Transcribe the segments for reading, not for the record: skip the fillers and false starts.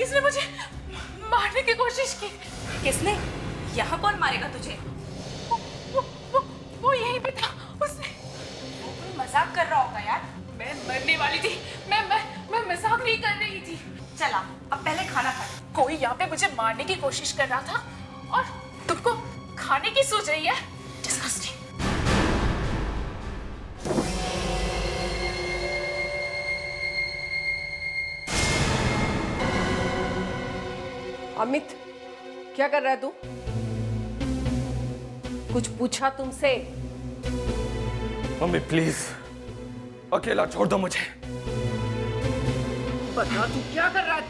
किसने मुझे मारने की कोशिश की। किसने? यहाँ कौन मारेगा तुझे? वो यहीं पे था। उसने मजाक कर रहा होगा यार। मैं मरने वाली थी। मैं मजाक नहीं कर रही थी। चला, अब पहले खाना खा। कोई यहाँ पे मुझे मारने की कोशिश कर रहा था और तुमको खाने की सोच रही है। डिस्गस्टिंग। अमित, क्या कर रहा है तू? कुछ पूछा तुमसे? मम्मी प्लीज, अकेला छोड़ दो मुझे। बता तू क्या कर रहा है?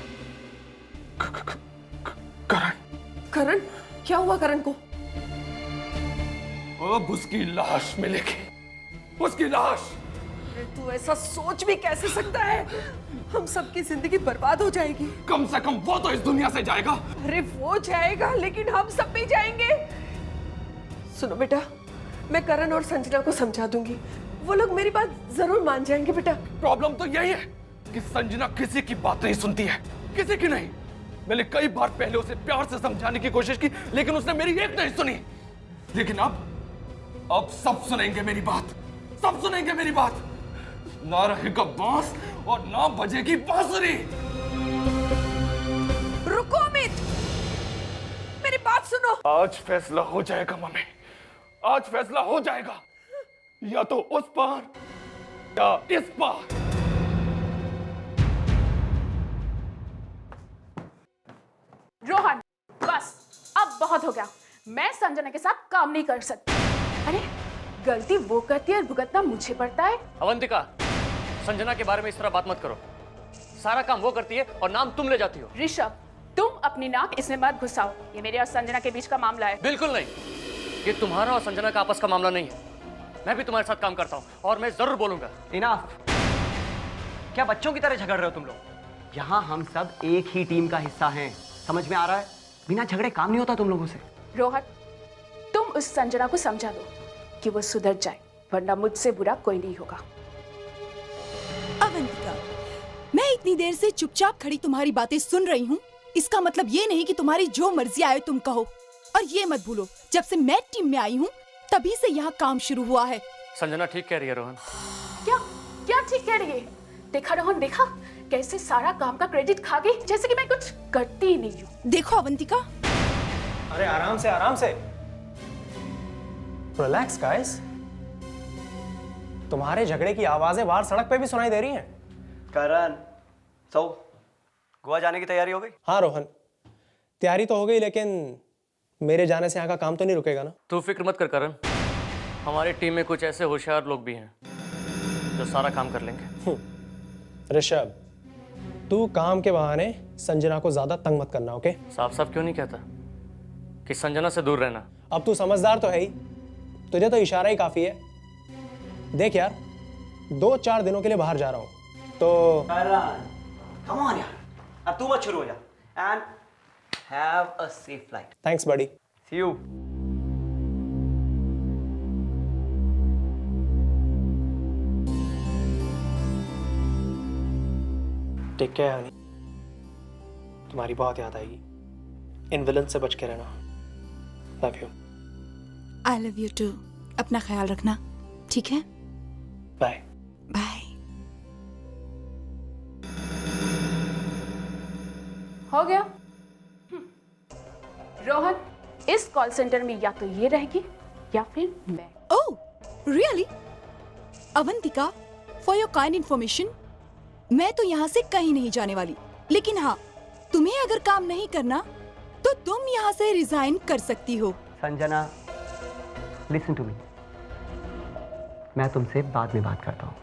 करण। करण? क्या हुआ करण को? अब उसकी लाश मिलेगी, उसकी लाश। अरे तू ऐसा सोच भी कैसे सकता है? हम सबकी जिंदगी बर्बाद हो जाएगी। कम से कम वो तो इस दुनिया से जाएगा। अरे वो जाएगा, लेकिन हम सब भी जाएंगे। सुनो बेटा, मैं करण और संजना को समझा दूंगी, वो लोग मेरी बात जरूर मान जाएंगे बेटा। प्रॉब्लम तो यही है कि संजना किसी की बात नहीं सुनती है, किसी की नहीं। मैंने कई बार पहले उसे प्यार से समझाने की कोशिश की, लेकिन उसने मेरी एक नहीं सुनी। लेकिन अब सब सुनेंगे मेरी बात, सब सुनेंगे मेरी बात। ना रहेगा बांस और ना बजेगी बांसुरी। रुको अमित, मेरी बात सुनो। आज फैसला हो जाएगा मम्मी, आज फैसला हो जाएगा, या तो उस पार या इस पार। रोहन, बस अब बहुत हो गया। मैं संजना के साथ काम नहीं कर सकती। अरे गलती वो करती है और भुगतना मुझे पड़ता है। अवंतिका, संजना के बारे में इस तरह बात मत करो। सारा काम वो करती है और नाम तुम ले जाती हो। ऋषभ, तुम अपनी नाक इसमें मत घुसाओ। ये मेरे और संजना के बीच का मामला है। बिल्कुल नहीं, ये तुम्हारा और संजना का आपस का मामला नहीं है। मैं भी तुम्हारे साथ काम करता हूँ और मैं जरूर बोलूंगा। इनाफ। क्या बच्चों की तरह झगड़ रहे हो तुम लोग? यहाँ हम सब एक ही टीम का हिस्सा हैं, समझ में आ रहा है? बिना झगड़े काम नहीं होता तुम लोगों से। रोहन, तुम उस संजना को समझा दो कि वो सुधर जाए, वरना मुझसे बुरा कोई नहीं होगा। अवंतिका, मैं इतनी देर से चुपचाप खड़ी तुम्हारी बातें सुन रही हूँ। इसका मतलब ये नहीं कि तुम्हारी जो मर्जी आए तुम कहो। और ये मत भूलो, जब से मैं टीम में आई हूँ तभी से यहाँ काम शुरू हुआ है। संजना ठीक कह रही है रोहन। क्या क्या ठीक कह रही है? देखा रोहन, देखा कैसे सारा काम का क्रेडिट खा गई, जैसे कि मैं कुछ करती ही नहीं हूँ। देखो अवंतिका। अरे आराम से, आराम से। Relax guys. तुम्हारे झगड़े की आवाजें बाहर सड़क पे भी सुनाई दे रही हैं। करण, गोवा जाने की तैयारी हो गई? हाँ रोहन, तैयारी तो हो गई, लेकिन मेरे जाने से यहाँ का काम तो नहीं रुकेगा ना? तू फिक्र मत कर करण, हमारी टीम में कुछ ऐसे होशियार लोग भी हैं जो सारा काम कर लेंगे। ऋषभ, तू काम के बहाने संजना को ज्यादा तंग मत करना, ओके? साफ साफ क्यों नहीं कहता कि संजना से दूर रहना? अब तू समझदार तो है ही, तुझे तो इशारा ही काफी है। देख यार, 2-4 दिनों के लिए बाहर जा रहा हूँ तो कम ऑन यार, अब तू मत शुरू हो जा। And have a safe flight. Thanks buddy. See you. Take care honey, तुम्हारी बहुत याद आएगी। इन विलन से बच के रहना। Love you. I love you too. अपना ख्याल रखना, ठीक है? Bye bye. हो गया। रोहन, इस कॉल सेंटर में या तो ये रहेगी या फिर मैं। Oh, really? Avantika, for your kind information, मैं तो यहाँ से कहीं नहीं जाने वाली। लेकिन हाँ, तुम्हें अगर काम नहीं करना तो तुम यहाँ से रिजाइन कर सकती हो। संजना, लिसन टू मी, मैं तुमसे बाद में बात करता हूँ।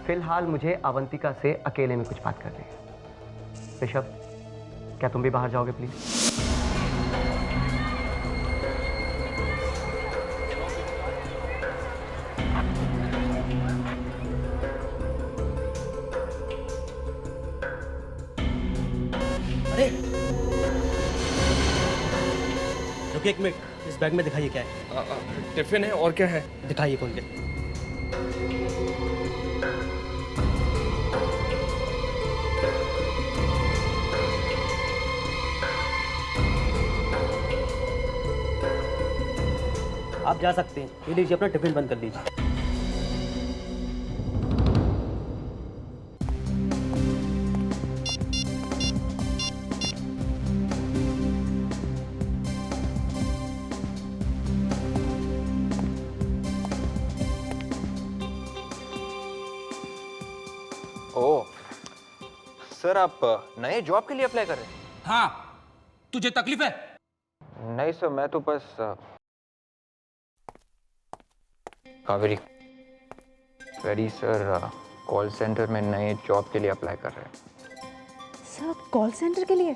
फिलहाल मुझे अवंतिका से अकेले में कुछ बात करनी है। ऋषभ, क्या तुम भी बाहर जाओगे प्लीज? अरे रुकिए एक मिनट, इस बैग में दिखाइए क्या है। टिफिन है और क्या है? दिखाइए खोल के। आप जा सकते हैं। ये लीजिए अपना टिफिन बंद कर लीजिए। ओह सर, आप नए जॉब के लिए अप्लाई कर रहे हैं? हाँ, तुझे तकलीफ है? नहीं सर, मैं तो बस Kaveri very sir, call centre में नए जॉब के लिए अप्लाई कर रहे हैं। सर कॉल सेंटर के लिए?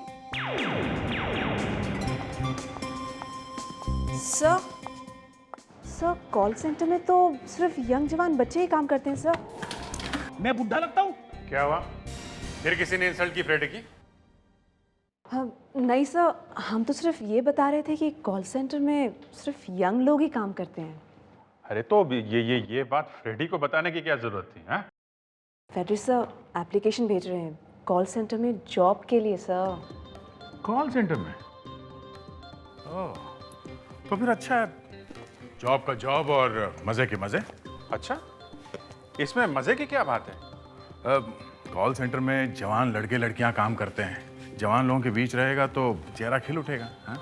सर कॉल सेंटर में तो सिर्फ यंग जवान बच्चे ही काम करते हैं सर। मैं बुढ़ा लगता हूँ? क्या हुआ? फिर किसी ने इंसल्ट की फ्रेडी की? नहीं सर, हम तो सिर्फ ये बता रहे थे कि कॉल सेंटर में सिर्फ यंग लोग ही काम करते हैं। अरे तो ये बात फ्रेडी को बताने की क्या जरूरत थी? हाँ? फेडरिक सर एप्लीकेशन भेज रहे हैं कॉल सेंटर में जॉब के लिए सर। कॉल सेंटर में? ओह, तो फिर अच्छा है, जॉब का जॉब और मजे के मजे। अच्छा, इसमें मजे की क्या बात है? कॉल सेंटर में जवान लड़के लड़कियां काम करते हैं, जवान लोगों के बीच रहेगा तो चेहरा खिल उठेगा। हाँ?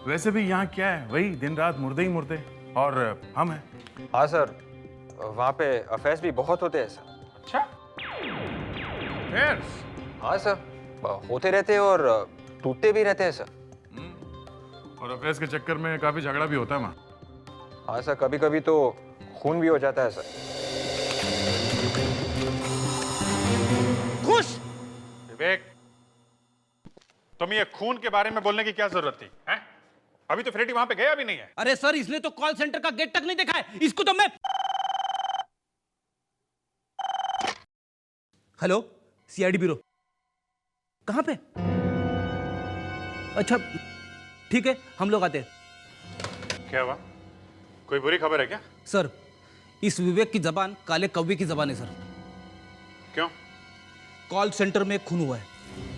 वैसे भी यहाँ क्या है, वही दिन रात मुर्दे ही मुर्दे, और हम हैं। हाँ सर, वहाँ पे अफेयर्स भी बहुत होते हैं सर। अच्छा, अफेयर्स? हाँ सर, होते रहते हैं और टूटते भी रहते हैं सर। और अफेयर्स के चक्कर में काफी झगड़ा भी होता है वहाँ। हाँ सर, कभी कभी तो खून भी हो जाता है सर। खुश विवेक, तुम ये खून के बारे में बोलने की क्या जरूरत थी? हैं? अभी तो फ्रेडी वहां पे गया भी नहीं है। अरे सर, इसने तो कॉल सेंटर का गेट तक नहीं देखा है। इसको तो मैं... हेलो, सीआईडी ब्यूरो। कहां पे? अच्छा, ठीक है, हम लोग आते हैं। क्या हुआ? कोई बुरी खबर है क्या? सर, इस विवेक की जबान काले कौवे की जबान है सर। क्यों? कॉल सेंटर में खून हुआ है।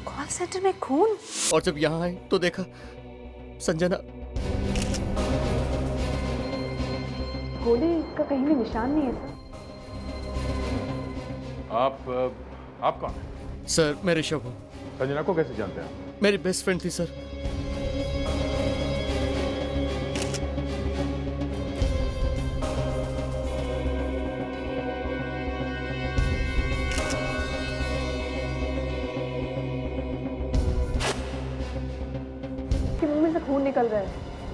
कॉल सेंटर में खून? और जब यहाँ आए तो देखा संजना। गोली का कहीं भी निशान नहीं है सर। आप कौन हैं? सर, मैं ऋषभ हूँ। संजना को कैसे जानते हैं? मेरी बेस्ट फ्रेंड थी सर। मुंह में से खून निकल रहा है।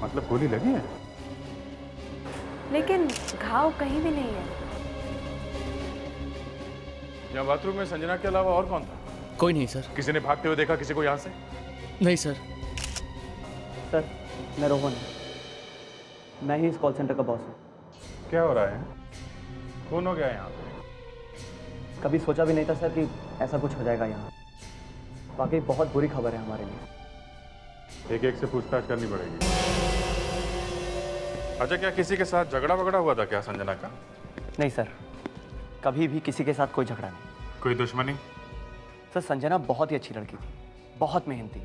मतलब गोली लगी है? लेकिन घाव कहीं भी नहीं है। यहाँ बाथरूम में संजना के अलावा और कौन था? कोई नहीं सर। किसी ने भागते हुए देखा किसी को यहाँ से? नहीं सर। सर, मैं रोहन, मैं ही इस कॉल सेंटर का बॉस हूँ। क्या हो रहा है? कौन हो गया यहाँ पे? कभी सोचा भी नहीं था सर कि ऐसा कुछ हो जाएगा यहाँ। वाकई बहुत बुरी खबर है हमारे लिए। एक एक से पूछताछ करनी पड़ेगी। अच्छा, क्या किसी के साथ झगड़ा वगड़ा हुआ था क्या संजना का? नहीं सर, कभी भी किसी के साथ कोई झगड़ा नहीं। कोई दुश्मनी? सर, संजना बहुत ही अच्छी लड़की थी, बहुत मेहनती,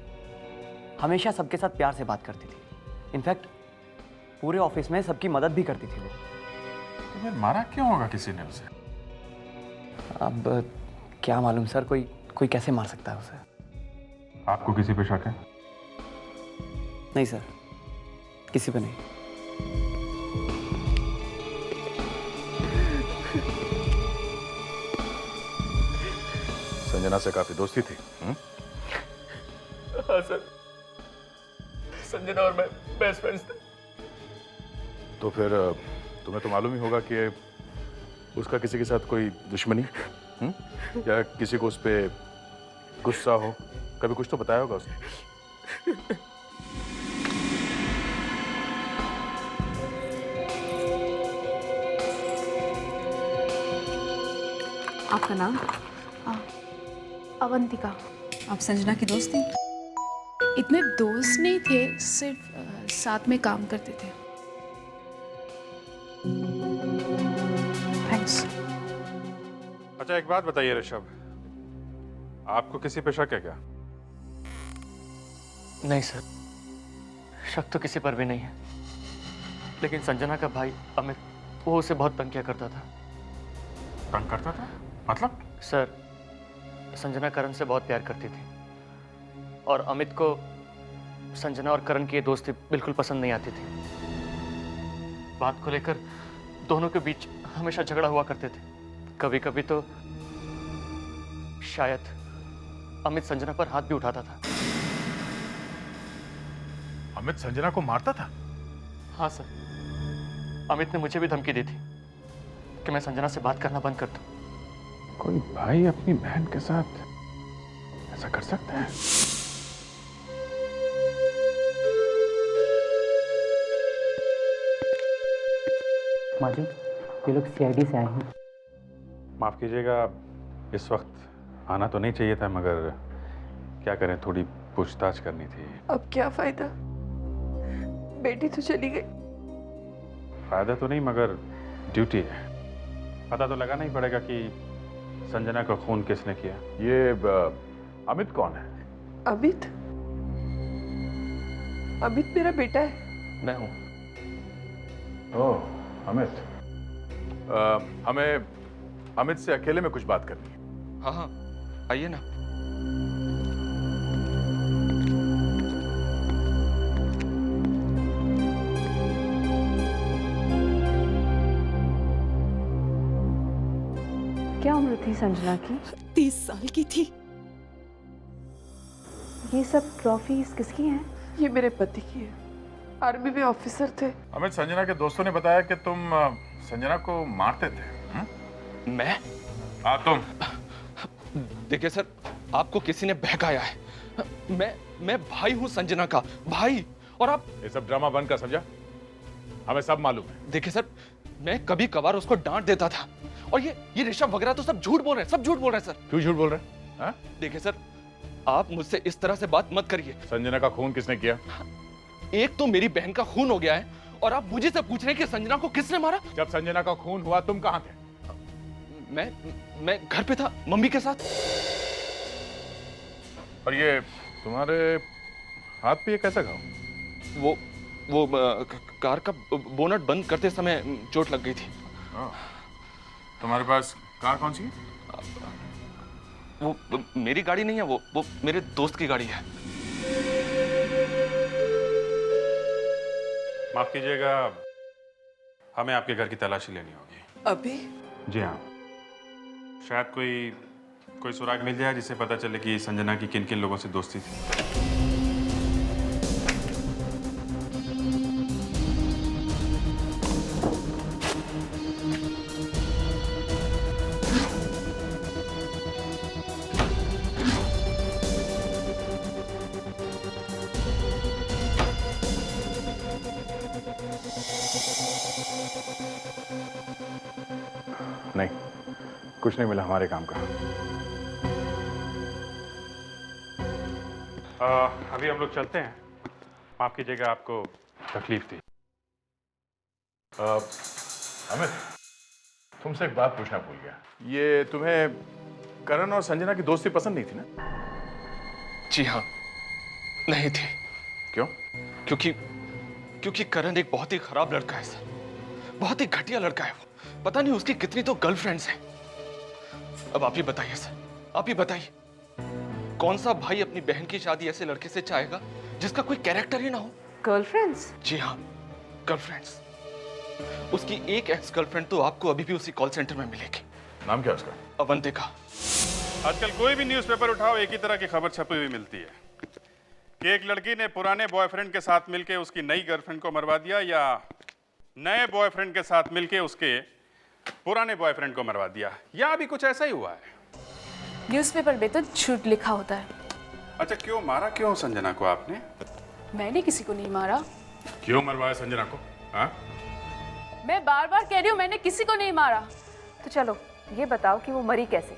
हमेशा सबके साथ प्यार से बात करती थी। इनफैक्ट पूरे ऑफिस में सबकी मदद भी करती थी वो। तो फिर मारा क्यों होगा किसी ने उसे? अब क्या मालूम सर, कोई कैसे मार सकता है उसे। आपको किसी पे शक है? नहीं सर, किसी पे नहीं। संजना से काफी दोस्ती थी? हाँ सर, संजना और मैं बेस्ट फ्रेंड्स थे। तो फिर तुम्हें तो मालूम ही होगा कि उसका किसी के साथ कोई दुश्मनी या किसी को उस पे गुस्सा हो, कभी कुछ तो बताया होगा उसने। आपका नाम? अवंतिका। आप संजना की दोस्त थी? इतने दोस्त नहीं थे, सिर्फ साथ में काम करते थे। थैंक्स। अच्छा, एक बात बताइए ऋषभ, आपको किसी पे शक है क्या? नहीं सर, शक तो किसी पर भी नहीं है। लेकिन संजना का भाई अमित, वो उसे बहुत तंग किया करता था। तंग करता था? मतलब? सर, संजना करण से बहुत प्यार करती थी और अमित को संजना और करण की ये दोस्ती बिल्कुल पसंद नहीं आती थी। बात को लेकर दोनों के बीच हमेशा झगड़ा हुआ करते थे। कभी कभी तो शायद अमित संजना पर हाथ भी उठाता था। अमित संजना को मारता था? हाँ सर, अमित ने मुझे भी धमकी दी थी कि मैं संजना से बात करना बंद कर दूं। कोई भाई अपनी बहन के साथ ऐसा कर सकता है? माँ जी, ये लोग सीआईडी से आए हैं। माफ कीजिएगा, इस वक्त आना तो नहीं चाहिए था, मगर क्या करें, थोड़ी पूछताछ करनी थी। अब क्या फायदा, बेटी तो चली गई। फायदा तो नहीं, मगर ड्यूटी है। पता तो लगाना ही पड़ेगा कि संजना का खून किसने किया। ये अमित कौन है? अमित? अमित मेरा बेटा है। मैं हूं। ओह, अमित। हमें अमित से अकेले में कुछ बात करनी है। हाँ हाँ, आइए ना। क्या उम्र थी संजना की? 30 साल की थी। ये सब ट्रॉफीज किसकी हैं? ये मेरे पति की है, आर्मी में ऑफिसर थे। अमित, संजना के दोस्तों ने बताया कि तुम संजना को मारते थे। मैं? हाँ, तुम। देखिए सर, आपको किसी ने बहकाया है। मैं भाई हूं संजना का, भाई। और आप ये सब ड्रामा बंद कर, समझा? हमें सब मालूम है। देखिए सर, मैं कभी कभार उसको डांट देता था, और ये ऋषभ वगैरह तो सब झूठ बोल रहे हैं, सब झूठ बोल रहे हैं सर। क्यों झूठ बोल रहे हैं? हाँ? देखिए सर, आप मुझसे इस तरह से बात मत करिए। संजना का खून किसने किया? एक तो मेरी बहन का खून हो गया है, और आप मुझे से पूछ रहे हैं कि संजना को किसने मारा? जब संजना का खून हुआ तुम कहाँ थे? मैं घर पे था, मम्मी के साथ। और ये तुम्हारे हाथ पे ये कैसा घाव? वो कार का बोनट बंद करते समय चोट लग गई थी। तुम्हारे पास कार कौन सी है? वो मेरी गाड़ी नहीं है, वो मेरे दोस्त की गाड़ी है। माफ कीजिएगा, हमें आपके घर की तलाशी लेनी होगी। अभी? जी हाँ, शायद कोई सुराग मिल जाए जिससे पता चले कि संजना की किन किन लोगों से दोस्ती थी। नहीं, कुछ नहीं मिला हमारे काम का। अभी हम लोग चलते हैं। माफ कीजिएगा, आपको तकलीफ थी। अमित, तुमसे एक बात पूछना भूल गया। ये तुम्हें करण और संजना की दोस्ती पसंद नहीं थी ना? जी हाँ, नहीं थी। क्यों? क्योंकि करण एक बहुत ही खराब लड़का है सर, बहुत ही घटिया लड़का है वो। पता नहीं उसकी कितनी तो गर्लफ्रेंड्स हैं। अब आप ही बताइए सर, आप ही बताइए, कौन सा भाई अपनी बहन की शादी ऐसे लड़के से चाहेगा जिसका कोई कैरेक्टर ही ना हो? गर्लफ्रेंड्स? जी हाँ, गर्लफ्रेंड्स। उसकी एक एक्स गर्लफ्रेंड तो आपको अभी भी उसी कॉल सेंटर में मिलेगी। नाम क्या उसका? अवंतिका। आजकल कोई भी न्यूज़पेपर उठाओ, एक ही तरह की खबर छपी हुई मिलती है कि एक लड़की ने पुराने बॉयफ्रेंड के साथ मिलकर उसकी नई गर्लफ्रेंड को मरवा दिया, या नए बॉयफ्रेंड के साथ मिलकर उसके पुराने बॉयफ्रेंड को मरवा दिया, या अभी कुछ ऐसा ही हुआ है। न्यूज़पेपर में तो झूठ लिखा होता है। अच्छा, क्यों मारा क्यों संजना को आपने? मैंने किसी को नहीं मारा। क्यों मरवाया संजना को? हाँ? मैं बार बार कह रही हूँ, मैंने किसी को नहीं मारा। तो चलो ये बताओ कि वो मरी कैसे?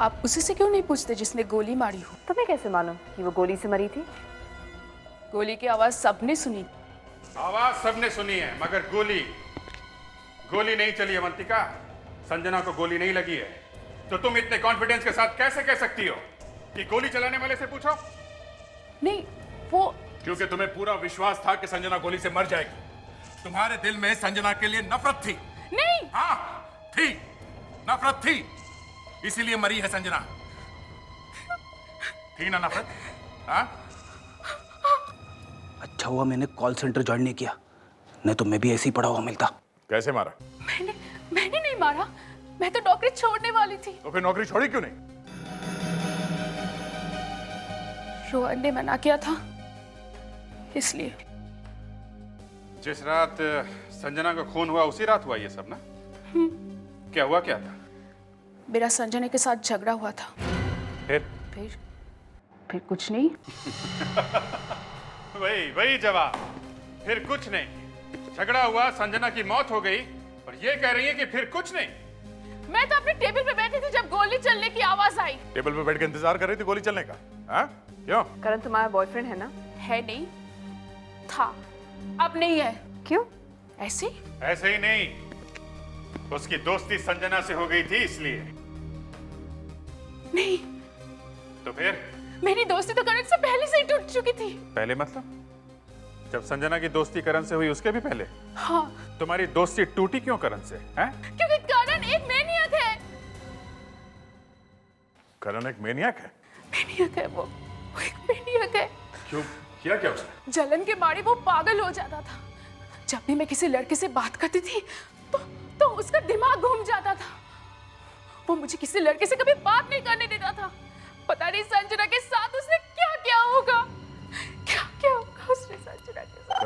आप उसी से क्यों नहीं पूछते जिसने गोली मारी हो? तुम्हें कैसे मालूम कि वो गोली से मरी थी? गोली की आवाज सबने सुनी। आवाज सबने सुनी है, मगर गोली नहीं चली। अवंतिका, संजना को गोली नहीं लगी है, तो तुम इतने कॉन्फिडेंस के साथ कैसे कह सकती हो कि गोली चलाने वाले से पूछो? नहीं, वो क्योंकि तुम्हें पूरा विश्वास था कि संजना गोली से मर जाएगी। तुम्हारे दिल में संजना के लिए नफरत थी। नहीं। हाँ थी, नफरत थी, इसीलिए मरी है संजना। थी ना नफरत? हाँ? अच्छा हुआ मैंने कॉल सेंटर ज्वाइन नहीं किया, नहीं तो मैं भी ऐसे ही पड़ा हुआ मिलता। कैसे मारा? मैंने नहीं मारा, मैं तो नौकरी छोड़ने वाली थी। तो फिर नौकरी छोड़ी क्यों नहीं? रोहन ने मना किया था, इसलिए। जिस रात संजना का खून हुआ उसी रात हुआ ये सब ना? क्या हुआ, क्या था? मेरा संजना के साथ झगड़ा हुआ था। फिर कुछ नहीं। वही जवाब, फिर कुछ नहीं। झगड़ा हुआ, संजना की मौत हो गई, और ये कह रही है कि फिर कुछ नहीं। मैं तो अपने टेबल पे बैठी थी जब गोली चलने की आवाज आई। टेबल पे बैठ के इंतजार कर रही थी गोली चलने का? हाँ? क्यों? करण तुम्हारा बॉयफ्रेंड है ना? है नहीं, था, अब नहीं है। क्यों? ऐसे ऐसे ही नहीं, उसकी दोस्ती संजना से हो गई थी इसलिए। नहीं। तो फिर? मेरी दोस्ती तो करण से पहले से ही टूट चुकी थी। पहले मतलब? जब संजना की दोस्ती करण से हुई उसके भी पहले? हाँ। तुम्हारी दोस्ती टूटी क्यों करण से? हैं? क्योंकि करण एक मैनियक है। करण एक मैनियक है? मैनियक है वो एक मैनियक है। क्यों? किया क्या उसने? जलन के मारे वो पागल हो जाता था। जब भी मैं किसी लड़के से बात करती थी तो उसका दिमाग घूम जाता था। वो मुझे किसी लड़के से कभी बात नहीं करने देता था। पता नहीं संजना के साथ उसने क्या क्या होगा, क्या होगा उसने संजना के साथ।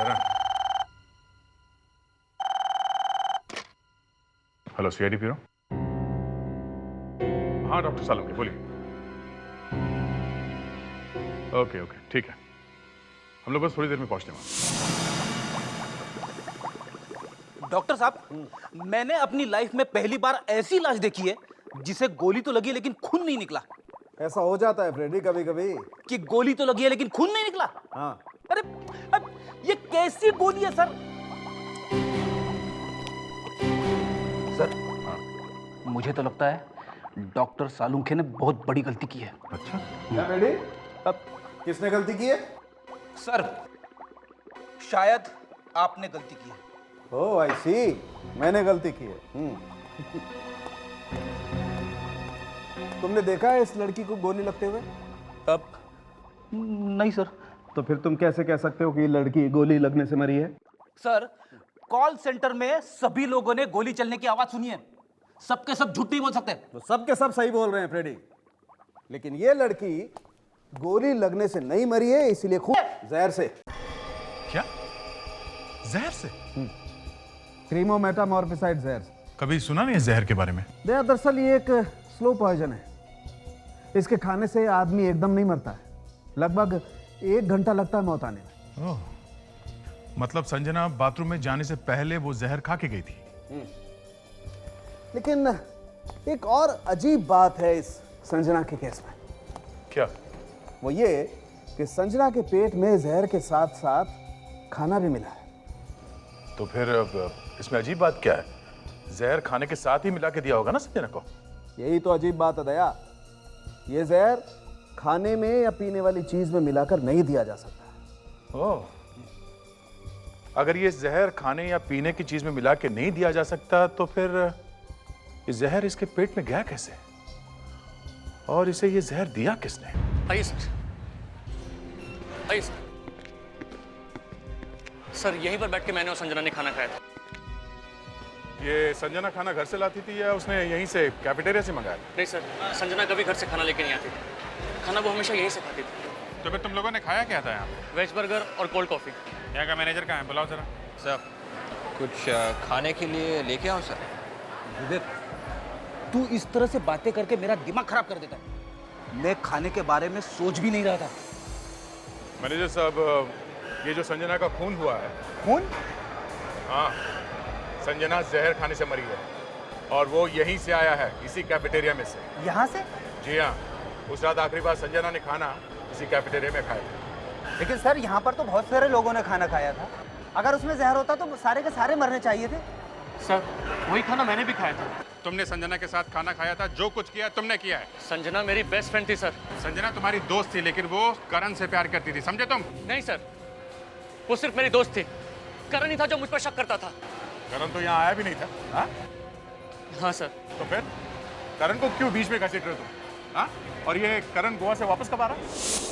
Hello CID bureau. हाँ डॉक्टर सालुंके बोलिए। ओके ठीक है, हम लोग बस थोड़ी देर में पहुंचने वाले। डॉक्टर साहब, मैंने अपनी लाइफ में पहली बार ऐसी लाश देखी है जिसे गोली तो लगी है लेकिन खून नहीं निकला। ऐसा हो जाता है फ्रेडी कभी कभी, कि गोली तो लगी है लेकिन खून नहीं निकला। हाँ। अरे ये कैसी गोली है सर? सर, मुझे तो लगता है डॉक्टर सालुंखे ने बहुत बड़ी गलती की है। अच्छा क्या फ्रेडी? अब किसने गलती की है? सर, शायद आपने गलती की है। ओह आई सी, मैंने गलती की है। तुमने देखा है इस लड़की को गोली लगते हुए? अब नहीं सर। तो फिर तुम कैसे कह सकते हो कि ये लड़की गोली लगने से मरी है? सर, कॉल सेंटर में सभी लोगों ने गोली चलने की आवाज सुनी है। सबके सब झूठ नहीं बोल सकते। तो सबके सब सही बोल रहे हैं फ्रेडी, लेकिन ये लड़की गोली लगने से नहीं मरी है, इसीलिए खून जहर से। क्या? जहर से? क्रीमोमेटामॉर्फिसाइड जहर से। कभी सुना नहीं है जहर के बारे में? दरअसल ये एक स्लो पॉइजन है। इसके खाने से आदमी एकदम नहीं मरता है, लगभग 1 घंटा लगता है मौत आने में। ओह, मतलब संजना बाथरूम में जाने से पहले वो जहर खा के गई थी। लेकिन एक और अजीब बात है इस संजना के केस में। क्या? वो ये कि संजना के पेट में जहर के साथ साथ खाना भी मिला है। तो फिर इसमें अजीब बात क्या है? जहर खाने के साथ ही मिला के दिया होगा ना संजना को? यही तो अजीब बात है दया। ये जहर खाने में या पीने वाली चीज में मिलाकर नहीं दिया जा सकता। ओह, अगर ये जहर खाने या पीने की चीज में मिला के नहीं दिया जा सकता तो फिर ये जहर इसके पेट में गया कैसे? और इसे ये जहर दिया किसने? आइए सर। सर, यहीं पर बैठ के मैंने और संजना ने खाना खाया था। ये संजना खाना घर से लाती थी या उसने यहीं से कैफेटेरिया से मंगाया? नहीं सर, संजना कभी घर से खाना लेके नहीं आती थी। खाना वो हमेशा यहीं से खाती थी। तो फिर तुम लोगों ने खाया क्या था यहाँ पे? वेज बर्गर और कोल्ड कॉफी। यहाँ का मैनेजर कहाँ है? बुलाओ जरा। सर, कुछ खाने के लिए लेके आओ सर? विवेक, तू इस तरह से बातें करके मेरा दिमाग खराब कर देता है। मैं खाने के बारे में सोच भी नहीं रहा था। मैनेजर साहब, ये जो संजना का खून हुआ है। खून? हाँ, संजना जहर खाने से मरी है और वो यहीं से आया है, इसी कैफेटेरिया में से। यहाँ से? जी हाँ, उस रात आखिरी बार संजना ने खाना इसी कैफेटेरिया में खाया। लेकिन सर, यहाँ पर तो बहुत सारे लोगों ने खाना खाया था। अगर उसमें जहर होता तो सारे के सारे मरने चाहिए थे। सर, वही खाना मैंने भी खाया था। तुमने संजना के साथ खाना खाया था, जो कुछ किया तुमने किया है। संजना मेरी बेस्ट फ्रेंड थी सर। संजना तुम्हारी दोस्त थी, लेकिन वो करण से प्यार करती थी, समझे तुम? नहीं सर, वो सिर्फ मेरी दोस्त थी। करण ही था जो मुझ पर शक करता था। करण तो यहाँ आया भी नहीं था। हाँ हाँ सर। तो फिर करण को क्यों बीच में घसीट रहे तुम? हाँ? और ये करण गोवा से वापस कब आ रहा है?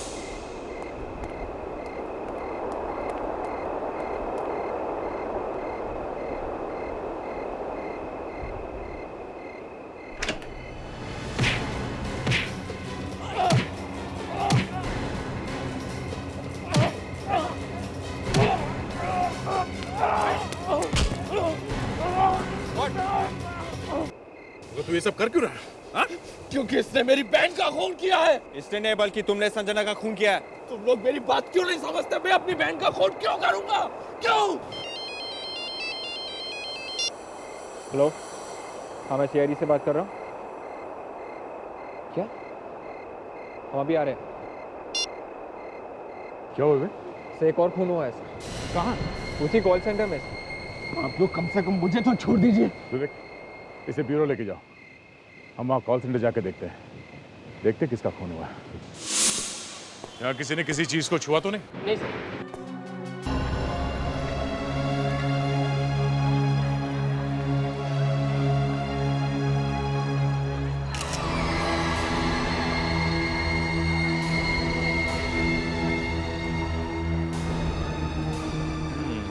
तो तू ये सब कर क्यों रहा है? हाँ? क्योंकि इसने मेरी बहन का खून किया है। इसने नहीं बल्कि तुमने संजना का खून किया है। तुम लोग मेरी बात क्यों नहीं समझते? मैं अपनी बहन का खून क्यों करूंगा? क्यों? हेलो, हाँ मैं सीआईडी से बात कर रहा हूँ। क्या? हम अभी आ रहे हैं। क्या हुआ? से एक और खून हुआ है सर। कहाँ? उसी कॉल सेंटर में। आप लोग कम से कम मुझे तो छोड़ दीजिए। विवेक, इसे ब्यूरो लेके जाओ। हम वहाँ कॉल सेंटर जाके देखते हैं किसका खून हुआ है। यहाँ किसी ने किसी चीज को छुआ तो नहीं? नहीं सर।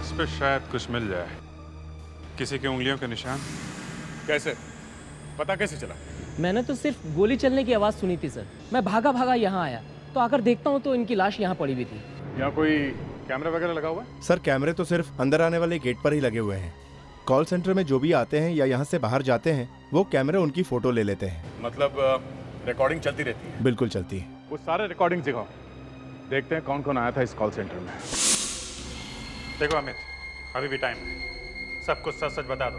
इस पे शायद कुछ मिल जाए। किसी के उंगलियों के निशान। कैसे? पता कैसे चला? मैंने तो सिर्फ गोली चलने की आवाज़ सुनी थी सर। मैं भागा भागा यहाँ आया तो आकर देखता हूँ तो इनकी लाश यहाँ पड़ी हुई थी। यहाँ कोई कैमरा वगैरह लगा हुआ है? सर कैमरे तो सिर्फ अंदर आने वाले गेट पर ही लगे हुए हैं। कॉल सेंटर में जो भी आते हैं या यहाँ से बाहर जाते हैं वो कैमरे उनकी फोटो ले लेते हैं। मतलब रिकॉर्डिंग चलती रहती है? बिल्कुल चलती है। वो सारे रिकॉर्डिंग दिखाओ, देखते हैं कौन कौन आया था इस कॉल सेंटर में। देखो अमित, अभी भी टाइम है, सब कुछ सच सच बता दो।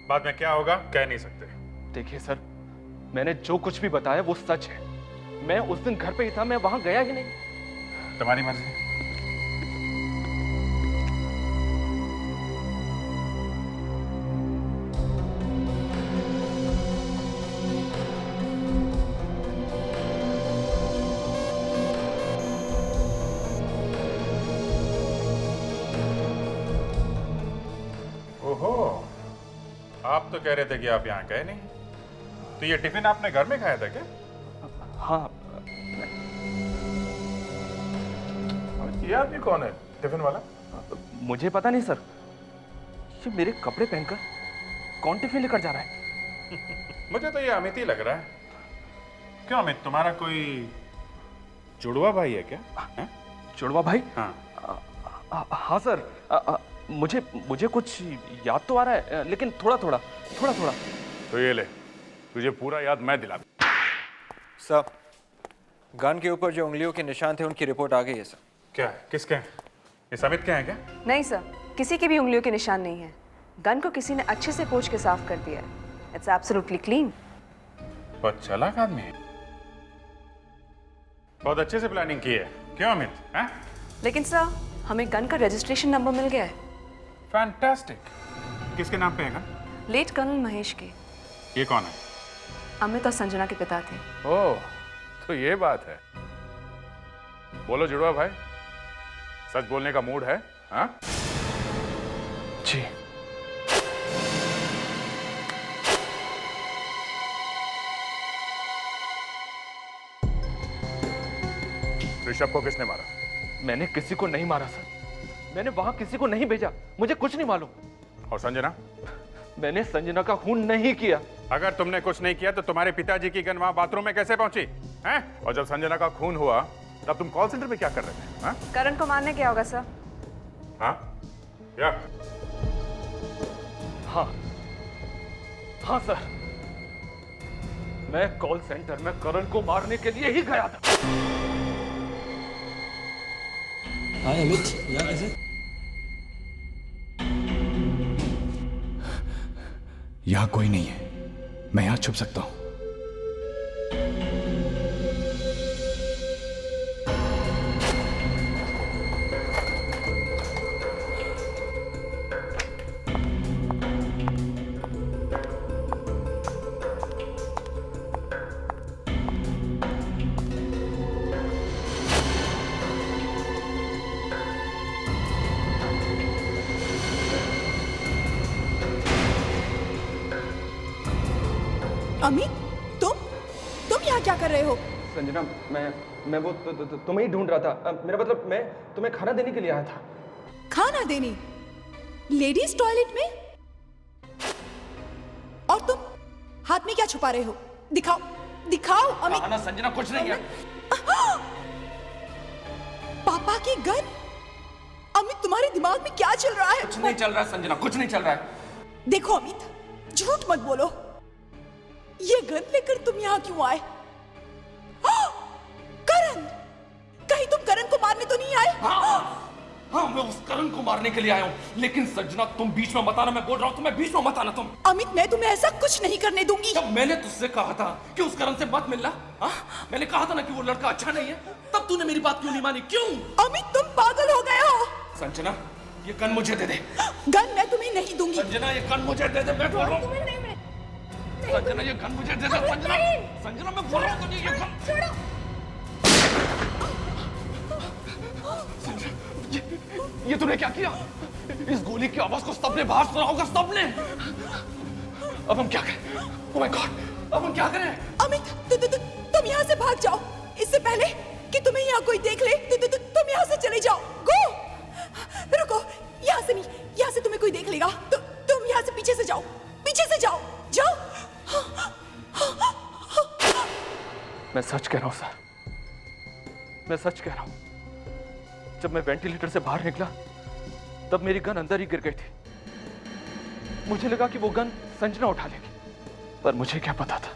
बाद में क्या होगा कह नहीं सकते। देखिए सर, मैंने जो कुछ भी बताया वो सच है। मैं उस दिन घर पे ही था, मैं वहां गया ही नहीं। तुम्हारी मर्जी। ओहो, आप तो कह रहे थे कि आप यहाँ गए नहीं। तो ये टिफिन आपने घर में खाया था क्या? हाँ। ये आदमी कौन है, टिफिन वाला? मुझे पता नहीं सर। ये मेरे कपड़े पहनकर कौन टिफिन लेकर जा रहा है? मुझे तो ये अमित ही लग रहा है। क्यों अमित, तुम्हारा कोई जुड़वा भाई है क्या? जुड़वा भाई? हाँ। हाँ सर। मुझे कुछ याद तो आ रहा है, लेकिन थोड़ा थोड़ा। तो ये ले, तुझे पूरा याद मैं दिला दूं। सर, गन के ऊपर जो उंगलियों के निशान थे उनकी रिपोर्ट आ गई है सर। क्या है? किसके हैं? ये समित के हैं क्या? नहीं सर, किसी के भी उंगलियों के निशान नहीं है। गन को किसी ने अच्छे से पोंछ के साफ कर दिया है। It's absolutely clean. बहुत चालाक आदमी है, बहुत अच्छे से प्लानिंग की है। क्यों अमित? हैं? लेकिन सर, हमें गन का रजिस्ट्रेशन नंबर मिल गया है। फैंटास्टिक। किसके नाम पे है गन? लेट कर्नल महेश के। ये कौन है? अमित और संजना के पिता थे। ओह, तो ये बात है। बोलो जुड़वा भाई, सच बोलने का मूड है? हाँ? जी। ऋषभ को किसने मारा? मैंने किसी को नहीं मारा सर। मैंने वहां किसी को नहीं भेजा। मुझे कुछ नहीं मालूम। और संजना? मैंने संजना का खून नहीं किया। अगर तुमने कुछ नहीं किया तो तुम्हारे पिताजी की गन वहां बाथरूम में कैसे पहुंची? हैं? और जब संजना का खून हुआ तब तुम कॉल सेंटर में क्या कर रहे थे? हाँ? करण को मारने क्या होगा सर? हाँ? क्या? हाँ सर, मैं कॉल सेंटर में करण को मारने के लिए ही गया था। हाय अमित, यहाँ कैसे? यहाँ कोई नहीं है, मैं यहाँ छुप सकता हूँ। अमित, तुम यहाँ क्या कर रहे हो? संजना, मैं वो तुम्हें ही ढूंढ रहा था। मेरा मतलब मैं तुम्हें खाना देने के लिए आया था। खाना देने? लेडीज टॉयलेट में? और तुम हाथ में क्या छुपा रहे हो? दिखाओ, दिखाओ अमित। खाना संजना कुछ नहीं है। पापा की गन? अमित, तुम्हारे दिमाग में क्या चल रहा है? कुछ नहीं चल रहा है संजना, कुछ नहीं चल रहा है। देखो अमित, झूठ मत बोलो। ये गन लेकर तुम यहाँ क्यों आए? करण, कहीं तुम करण को मारने तो नहीं आए? हाँ, मैं उस करण को मारने के लिए आया हूँ। लेकिन संजना, तुम बीच में मत आना। मैं बोल रहा हूँ तुम्हें बीच में मत आना तुम। अमित, मैं तुम्हें ऐसा कुछ नहीं करने दूंगी। जब मैंने तुझसे कहा था कि उस करण से मत मिलना, मैंने कहा था ना कि वो लड़का अच्छा नहीं है, तब तूने मेरी बात क्यों नहीं मानी? क्यों? अमित, तुम पागल हो गए हो। संजना, ये गन मुझे दे दे। गन मैं तुम्हें नहीं दूंगी। संजना, ये गन मुझे दे दे। मैं बोल रहा हूँ संजना, ये गन मुझे दे दे। संजना, संजना, मैं बोल रहा हूँ तुझे ये गन छोड़ो। ये तूने क्या किया? इस गोली की आवाज को सबने बाहर सुना होगा, सबने। अब हम क्या करें? ओह माय गॉड, अब हम क्या करें? अमित, तुम यहाँ से भाग जाओ, इससे पहले कि तुम्हें यहाँ कोई देख ले। तुम यहाँ से चले जाओ। गो, रुको, यहाँ से नहीं, यहाँ से तुम्हें कोई देख लेगा। तुम यहाँ से पीछे से जाओ, पीछे से जाओ, जाओ। मैं सच कह रहा हूं सर, मैं सच कह रहा हूं। जब मैं वेंटिलेटर से बाहर निकला तब मेरी गन अंदर ही गिर गई थी। मुझे लगा कि वो गन संजना उठा लेगी, पर मुझे क्या पता था,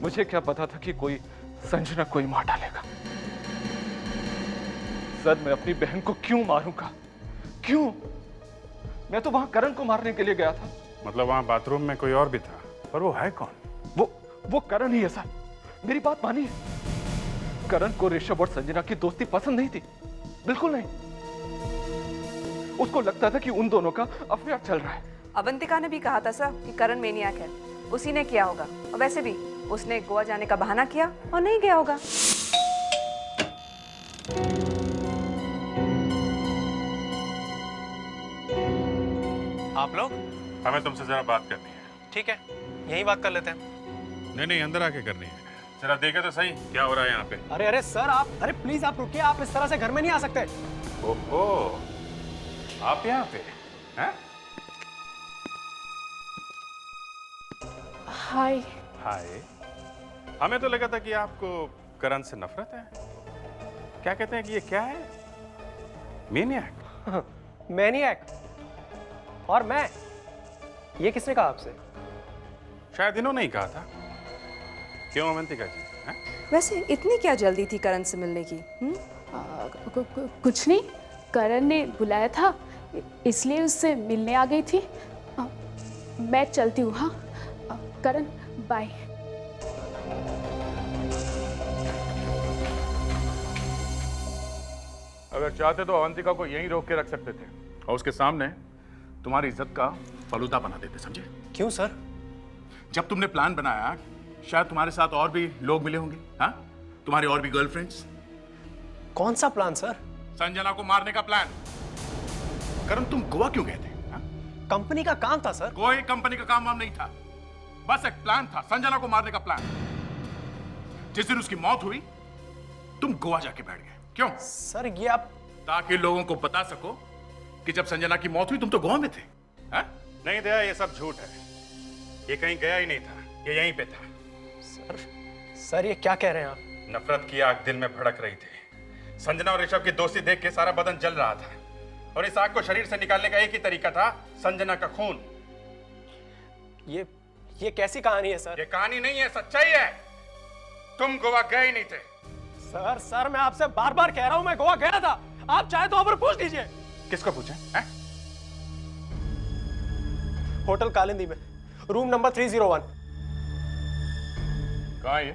मुझे क्या पता था कि कोई संजना कोई मार डालेगा। सर, मैं अपनी बहन को क्यों मारूंगा? क्यों? मैं तो वहां करण को मारने के लिए गया था। मतलब वहां बाथरूम में कोई और भी था, पर वो है कौन? वो करण ही है सर। मेरी बात मानिए, करण को ऋषभ और संजना की दोस्ती पसंद नहीं थी, बिल्कुल नहीं। उसको लगता था कि उन दोनों का अफेयर चल रहा है। अवंतिका ने भी कहा था सर कि करण मेनियाक है, उसी ने किया होगा। और वैसे भी उसने गोवा जाने का बहाना किया और नहीं गया होगा। आप लोग? हमें तुमसे जरा बात करनी है। ठीक है, यही बात कर लेते हैं। नहीं, अंदर आके करनी है। जरा देखे तो सही क्या हो रहा है यहाँ पे। अरे सर, आप प्लीज आप रुकिए। आप इस तरह से घर में नहीं आ सकते। ओहो, आप यहाँ पे हैं? हाय। हाय। हमें तो लगा था कि आपको करण से नफरत है। क्या कहते हैं कि ये क्या है? मेनियक। मैनियक? और मैं? ये किसने कहा आपसे? शायद इन्होंने ही कहा था। क्यों अवंतिका जी? वैसे इतनी क्या जल्दी थी करण से मिलने की? कुछ नहीं, करण ने बुलाया था इसलिए उससे मिलने आ गई थी। मैं चलती हूँ। हाँ करण, बाय। अगर चाहते तो अवंतिका को यहीं रोक के रख सकते थे और उसके सामने तुम्हारी इज्जत का फलूदा बना देते, समझे? क्यों सर? जब तुमने प्लान बनाया, शायद तुम्हारे साथ और भी लोग मिले होंगे। हाँ, तुम्हारी और भी गर्लफ्रेंड्स। कौन सा प्लान सर? संजना को मारने का प्लान। करण, तुम गोवा क्यों गए थे? कंपनी का काम था सर। कोई कंपनी का काम वाम नहीं था, बस एक प्लान था, संजना को मारने का प्लान। जिस दिन उसकी मौत हुई तुम गोवा जाके बैठ गए। क्यों सर? ये आप ताकि लोगों को बता सको कि जब संजना की मौत हुई तुम तो गोवा में थे। हा? नहीं दया, ये सब झूठ है। ये कहीं गया ही नहीं था, ये यहीं पे था। सर ये क्या कह रहे हैं आप? नफरत की आग दिल में भड़क रही थी। संजना और ऋषभ की दोस्ती देख के सारा बदन जल रहा था, और इस आग को शरीर से निकालने का एक ही तरीका था, संजना का खून। ये कैसी कहानी है सर? ये कहानी नहीं है, सच्चाई है। तुम गोवा गए ही नहीं थे। सर मैं आपसे बार बार कह रहा हूं, मैं गोवा गया था। आप चाहे तो और पूछ लीजिए। किसको पूछे? होटल कालिंदी में, रूम नंबर 301। कहाँ है ये?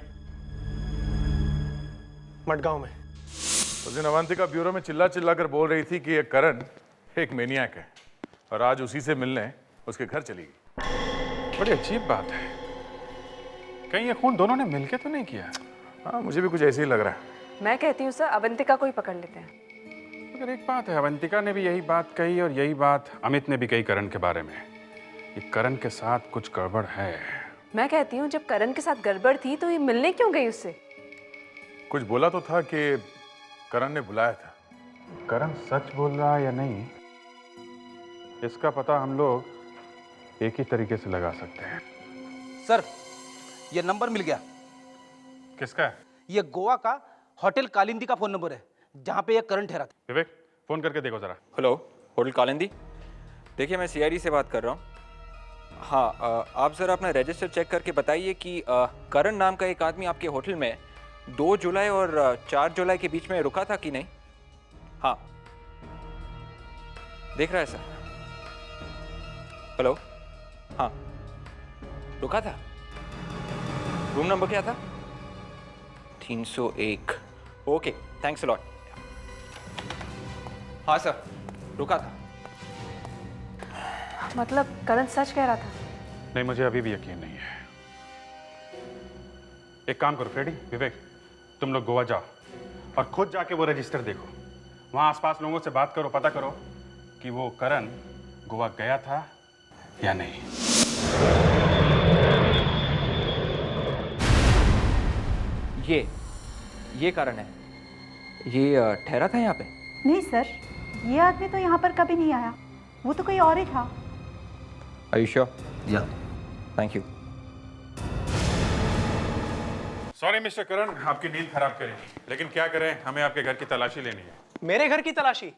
मडगांव में। उस दिन अवंतिका ब्यूरो में चिल्ला चिल्ला कर बोल रही थी कि ये करण एक मेनियक है, और आज उसी से मिलने उसके घर चली गई। बड़ी अजीब बात है। कहीं ये खून दोनों ने मिलके तो नहीं किया? हाँ, मुझे भी कुछ ऐसे ही लग रहा है। मैं कहती हूँ सर, अवंतिका को ही पकड़ लेते हैं। मगर एक बात है, अवंतिका ने भी यही बात कही और यही बात अमित ने भी कही करण के बारे में। ये करण के साथ कुछ गड़बड़ है। मैं कहती हूँ जब करण के साथ गड़बड़ थी तो ये मिलने क्यों गई उससे? कुछ बोला तो था कि करण ने बुलाया था। करण सच बोल रहा है या नहीं, इसका पता हम लोग एक ही तरीके से लगा सकते हैं। सर, ये नंबर मिल गया। किसका है? ये गोवा का होटल कालिंदी का फोन नंबर है, जहाँ पे ये करण ठहरा था। विवेक, फोन करके देखो जरा। Hello, hotel Kalindi. देखिए, मैं सीआईडी से बात कर रहा हूँ। हाँ, आप ज़रा अपना रजिस्टर चेक करके बताइए कि करण नाम का एक आदमी आपके होटल में 2 जुलाई और 4 जुलाई के बीच में रुका था कि नहीं। हाँ, देख रहा है सर? हेलो, हाँ, रुका था। रूम नंबर क्या था? 301। Okay, thanks a lot. हाँ सर, रुका था। मतलब करण सच कह रहा था? नहीं, मुझे अभी भी यकीन नहीं है। एक काम करो फ्रेडी, विवेक, तुम लोग गोवा जाओ और खुद जाके वो रजिस्टर देखो। वहां आसपास लोगों से बात करो, पता करो कि वो करण गोवा गया था या नहीं। ये कारण है। ये ठहरा था यहाँ पे? नहीं सर, ये आदमी तो यहाँ पर कभी नहीं आया, वो तो कोई और ही था। Are you sure? Yeah. Thank you. Sorry mister Karan, आपकी नींद खराब करेगी, लेकिन क्या करें, हमें आपके घर की तलाशी लेनी है। मेरे घर की तलाशी?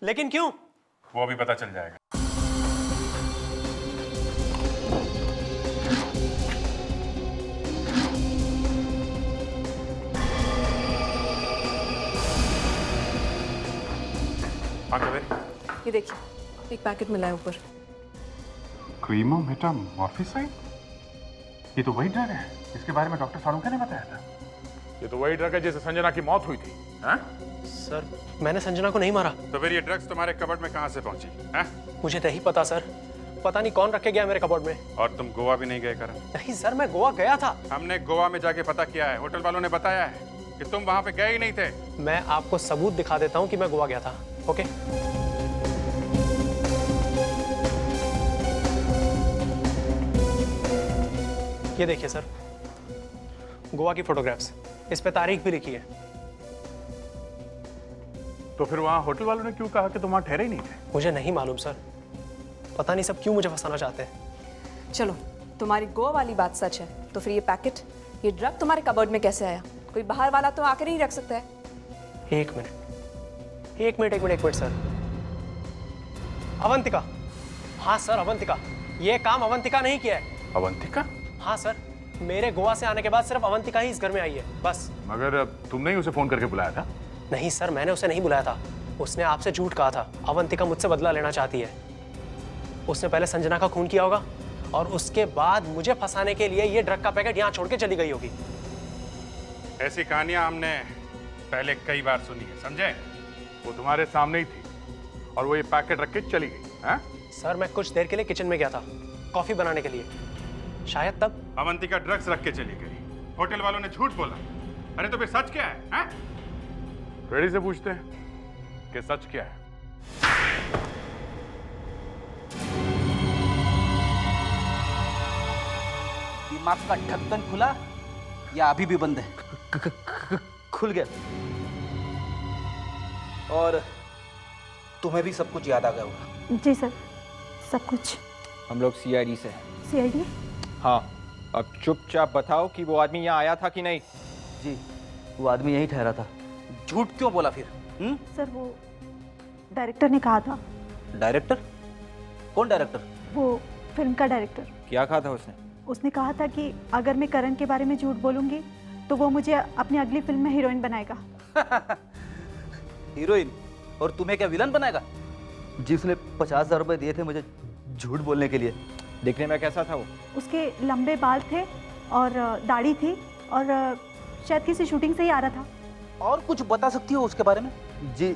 लेकिन क्यों? वो अभी पता चल जाएगा। हाँ कबीर, ये देखिए, एक पैकेट मिला है ऊपर। क्रीमोमेटामॉर्फिसाइड? ये तो वही ड्रग है इसके बारे में डॉक्टर सालुंके ने बताया था। ये तो वही ड्रग है जिससे संजना की मौत हुई थी। हाँ? सर, मैंने संजना को नहीं मारा। तो फिर ये ड्रग्स तुम्हारे कबर्ड में कहाँ से पहुंची? हाँ? मुझे नहीं पता सर, पता नहीं कौन रख के गया मेरे कबर्ड में। और तुम गोवा भी नहीं गए करण? नहीं सर, मैं गोवा गया था। हमने गोवा में जाके पता किया है, होटल वालों ने बताया है कि तुम वहां पे गए ही नहीं थे। मैं आपको सबूत दिखा देता हूँ कि मैं गोवा गया था। ओके, ये देखिए सर, गोवा की फोटोग्राफ्स, इस पे तारीख भी लिखी है। तो फिर वहां होटल वालों ने क्यों कहा कि तुम वहां ठहरे ही नहीं थे? मुझे नहीं मालूम सर, पता नहीं सब क्यों मुझे फंसाना चाहते हैं। चलो, तुम्हारी गोवा वाली बात सच है, तो फिर ये पैकेट, ये ड्रग तुम्हारे कबर्ड में कैसे आया? कोई बाहर वाला तो आकर ही रख सकता है। एक मिनट सर। अवंतिका, हाँ सर अवंतिका, ये काम अवंतिका नहीं किया है। अवंतिका? हाँ सर, मेरे गोवा से आने के बाद सिर्फ अवंतिका ही इस घर में आई है, बस। मगर तुमने ही उसे फोन करके बुलाया था? नहीं सर, मैंने उसे नहीं बुलाया था, उसने आपसे झूठ कहा था। अवंतिका मुझसे बदला लेना चाहती है। उसने पहले संजना का खून किया होगा और उसके बाद मुझे फंसाने के लिए ये ड्रग का पैकेट यहाँ छोड़ के चली गई होगी। ऐसी कहानियां हमने पहले कई बार सुनी है, समझे? वो तुम्हारे सामने ही थी और वो ये पैकेट रख के चली गई। हाँ? सर, मैं कुछ देर के लिए किचन में गया था कॉफी बनाने के लिए, शायद तब अवंतिका ड्रग्स रख के चली गई, होटल वालों ने झूठ बोला। अरे तो फिर सच क्या है? हाँ? रेडी से पूछते हैं कि सच क्या है। दिमाग का ढक्कन खुला या अभी भी बंद है? खुल गया। और तुम्हें भी सब कुछ याद आ गया होगा? जी सर, सब कुछ। हम लोग सीआईडी से हैं। सीआईडी? हाँ, अब चुपचाप बताओ कि वो आदमी यहाँ आया था कि नहीं? जी, वो आदमी यहीं ठहरा था। झूठ क्यों बोला फिर? सर, वो डायरेक्टर ने कहा था। डायरेक्टर? कौन डायरेक्टर? वो फिल्म का डायरेक्टर। क्या कहा था उसने? उसने कहा था कि अगर मैं करण के बारे में झूठ बोलूंगी तो वो मुझे अपनी अगली फिल्म में हीरोइन बनाएगा। हीरोइन? और तुम्हें क्या विलन बनाएगा? जी, उसने 50,000 रुपए दिए थे मुझे झूठ बोलने के लिए। दिखने में कैसा था वो? उसके लंबे बाल थे और दाढ़ी थी और शायद किसी शूटिंग से ही आ रहा था। और कुछ बता सकती हो उसके बारे में? जी,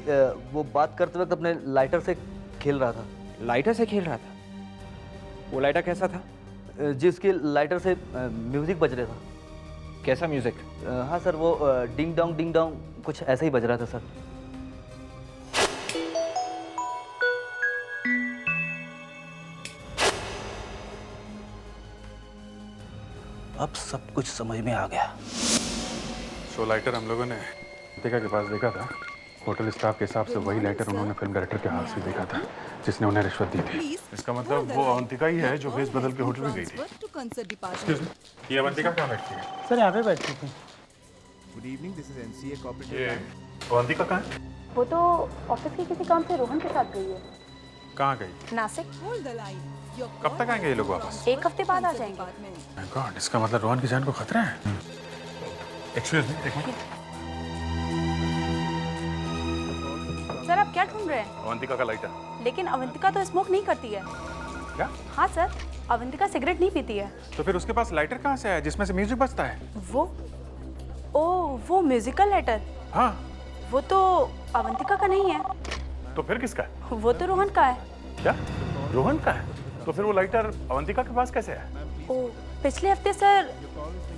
वो बात करते वक्त अपने लाइटर से खेल रहा था। लाइटर से खेल रहा था? वो लाइटर कैसा था? जी, उसकी लाइटर से म्यूजिक बज रहा था। कैसा म्यूजिक? हाँ सर, वो डिंग डोंग कुछ ऐसा ही बज रहा था सर। सब कुछ समझ में आ गया। सो लाइटर हम लोगों ने अवंतिका के पास देखा था। होटल स्टाफ के हिसाब से वही लाइटर उन्होंने फिल्म डायरेक्टर के हाथ से देखा था जिसने उन्हें रिश्वत दी थी। इसका मतलब वो अवंतिका ही है जो भेस बदल के होटल में गई थी। Excuse me, ये अवंतिका कहाँ बैठती है? सर यहाँ पे बैठती थी। Good evening, this is NCA ये कोऑपरेटिव। अवंतिका कहाँ है? वो तो ऑफिस के किसी काम से रोहन के साथ गई है। कहाँ गई? नासिक। कब तक आएंगे ये लोग वापस? 1 हफ्ते बाद आ जाएंगे। माय गॉड, इसका मतलब रोहन की जान को खतरा है। एक्सक्यूज मी, एक मिनट। सर आप क्या ढूंढ रहे हैं? अवंतिका का लाइटर। लेकिन अवंतिका तो स्मोक नहीं करती है। क्या? हाँ सर, अवंतिका सिगरेट नहीं पीती है। तो फिर उसके पास लाइटर कहाँ से आया जिसमें से म्यूजिक बजता है? वो म्यूजिकल लाइटर। हाँ। वो तो अवंतिका का नहीं है। तो फिर किसका है? वो तो रोहन का है। क्या? रोहन का है? तो फिर वो लाइटर अवंतिका के पास कैसे है? पिछले हफ्ते सर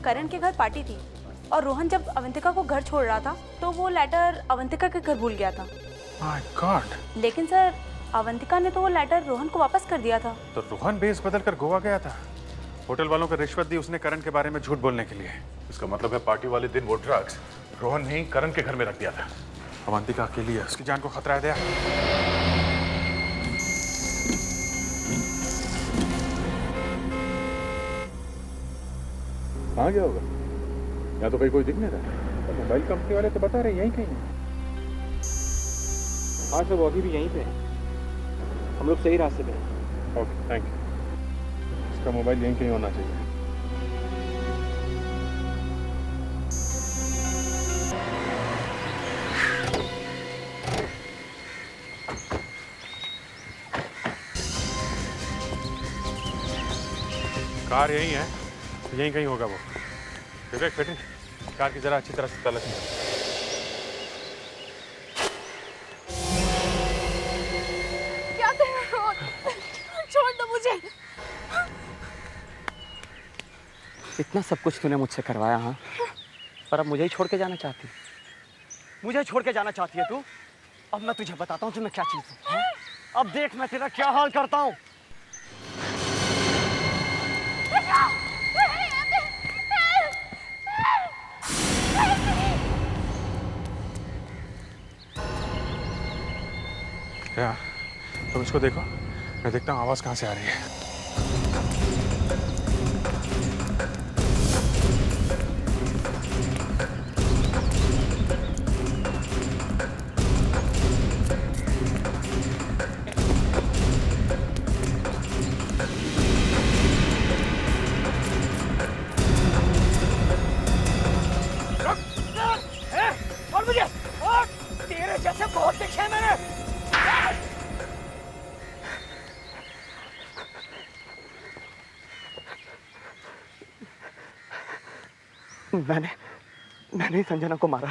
करण के घर पार्टी थी और रोहन जब अवंतिका को घर छोड़ रहा था तो वो लाइटर अवंतिका के घर भूल गया था। My God. लेकिन सर अवंतिका ने तो वो लाइटर रोहन को वापस कर दिया था। तो रोहन बेस बदल कर गोवा गया था। होटल वालों को रिश्वत दी उसने करण के बारे में झूठ बोलने के लिए। इसका मतलब है पार्टी वाले दिन वो ड्रग्स रोहन ने ही करण के घर में रख दिया था। अवंतिका अकेली है, उसकी जान को खतरा है। दया, कहाँ गया होगा? यहाँ तो कहीं कोई दिख नहीं रहा। मोबाइल कंपनी वाले तो बता रहे यहीं कहीं है। हाँ सर, वो अभी भी यहीं पे है। हम लोग सही रास्ते पे हैं। Okay, thank you. इसका मोबाइल यहीं कहीं होना चाहिए। कार यहीं है, यहीं कहीं होगा वो। विवेक बेटे, कार की जरा अच्छी तरह से तलाश लो। क्या कर रहे हो? छोड़ दो मुझे। इतना सब कुछ तूने मुझसे करवाया, हाँ, पर अब मुझे ही छोड़ के जाना चाहती? मुझे छोड़ के जाना चाहती है तू? अब मैं तुझे बताता हूँ कि मैं क्या चीज हूँ। अब देख मैं तेरा क्या हाल करता हूँ। क्या? तुम इसको देखो, मैं देखता हूँ आवाज कहाँ से आ रही है। और मुझे और तेरे जैसे बहुत देखे हैं मैंने। मैंने ही संजना को मारा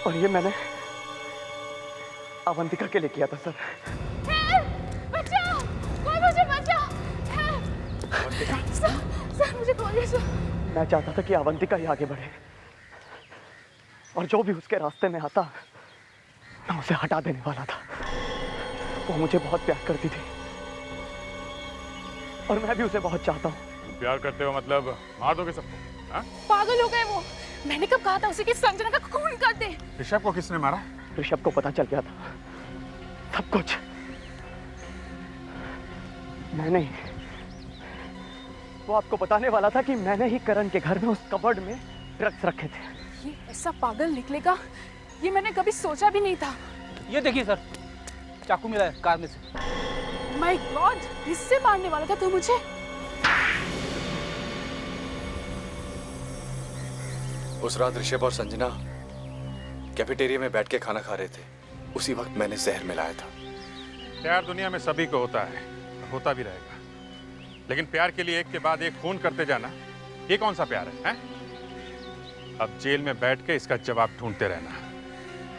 और ये मैंने अवंतिका के लिए किया था सर। बचाओ, कोई मुझे बचाओ। सर मुझे खोलिए सर। मैं चाहता था कि अवंतिका ही आगे बढ़े और जो भी उसके रास्ते में आता मैं उसे हटा देने वाला था। वो मुझे बहुत प्यार करती थी और मैं भी उसे बहुत चाहता हूँ। प्यार करते हो मतलब मार दोगे सबको? हाँ? पागल हो गए वो। मैंने कब कहा था उसे कि संजना का खून कर दे? ऋषभ को किसने मारा? ऋषभ को पता चल गया था सब कुछ। मैंने ही, वो आपको बताने वाला था कि मैंने ही करण के घर में उस कबर्ड में ड्रग्स रखे थे। ये ऐसा पागल निकलेगा ये मैंने कभी सोचा भी नहीं था। ये देखिए सर, चाकू मिला है कार में से। माय गॉड, इससे मारने वाला था तू मुझे? उस रात ऋषभ और संजना कैफेटेरिया में बैठ के खाना खा रहे थे। उसी वक्त मैंने जहर मिलाया था। प्यार दुनिया में सभी को होता है, होता भी रहेगा, लेकिन प्यार के लिए एक के बाद एक खून करते जाना, ये कौन सा प्यार है? अब जेल में बैठ के इसका जवाब ढूंढते रहना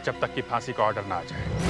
जब तक कि फांसी का ऑर्डर ना आ जाए।